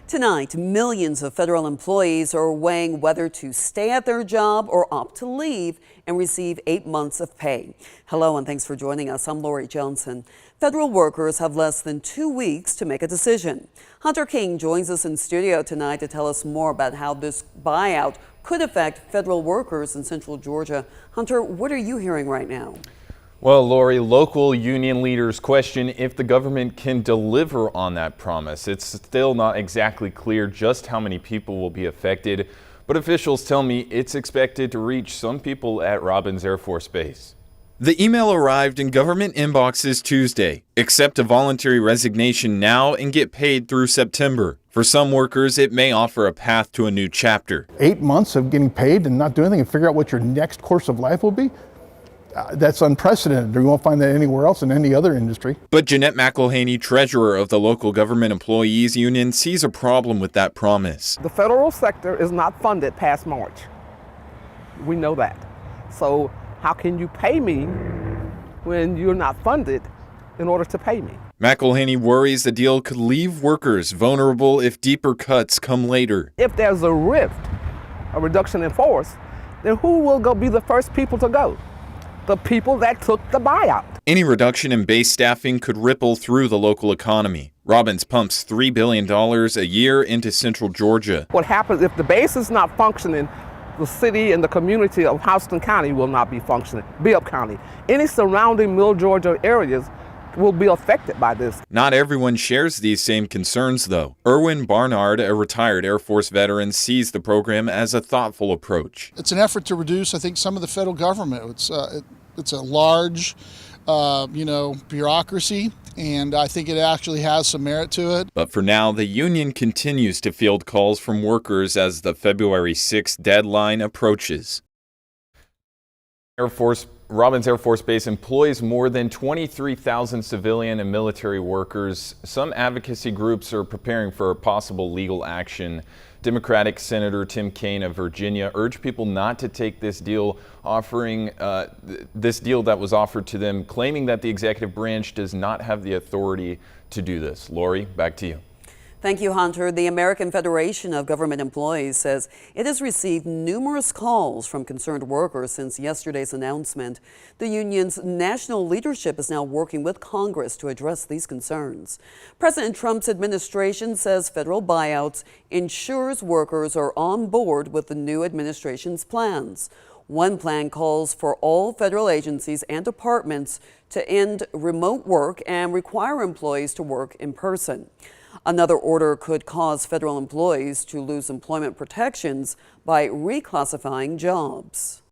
Tonight, millions of federal employees are weighing whether to stay at their job or opt to leave and receive 8 months of pay. Hello and thanks for joining us. I'm Lori Johnson. Federal workers have less than 2 weeks to make a decision. Hunter King joins us in studio tonight to tell us more about how this buyout could affect federal workers in Central Georgia. Hunter, what are you hearing right now? Well, Lori, local union leaders question if the government can deliver on that promise. It's still not exactly clear just how many people will be affected, but officials tell me it's expected to reach some people at Robins Air Force Base. The email arrived in government inboxes Tuesday. Accept a voluntary resignation now and get paid through September. For some workers, it may offer a path to a new chapter. 8 months of getting paid and not doing anything and figure out what your next course of life will be? That's unprecedented. You won't find that anywhere else in any other industry. But Jeanette McElhaney, treasurer of the local government employees union, sees a problem with that promise. The federal sector is not funded past March. We know that. So how can you pay me when you're not funded in order to pay me? McElhaney worries the deal could leave workers vulnerable if deeper cuts come later. If there's a rift, a reduction in force, then who will be the first people to go? The people that took the buyout. Any reduction in base staffing could ripple through the local economy. Robins pumps $3 billion a year into Central Georgia. What happens if the base is not functioning? The city and the community of Houston County will not be functioning. Bibb County. Any surrounding Middle Georgia areas will be affected by this. Not everyone shares these same concerns, though. Erwin Barnard, a retired Air Force veteran, sees the program as a thoughtful approach. It's an effort to reduce, I think, some of the federal government. It's a large, bureaucracy, and I think it actually has some merit to it. But for now, the union continues to field calls from workers as the February 6th deadline approaches. Robins Air Force Base employs more than 23,000 civilian and military workers. Some advocacy groups are preparing for possible legal action. Democratic Senator Tim Kaine of Virginia urged people not to take this deal, this deal that was offered to them, claiming that the executive branch does not have the authority to do this. Lori, back to you. Thank you, Hunter. The American Federation of Government Employees says it has received numerous calls from concerned workers since yesterday's announcement. The union's national leadership is now working with Congress to address these concerns. President Trump's administration says federal buyouts ensures workers are on board with the new administration's plans. One plan calls for all federal agencies and departments to end remote work and require employees to work in person. Another order could cause federal employees to lose employment protections by reclassifying jobs.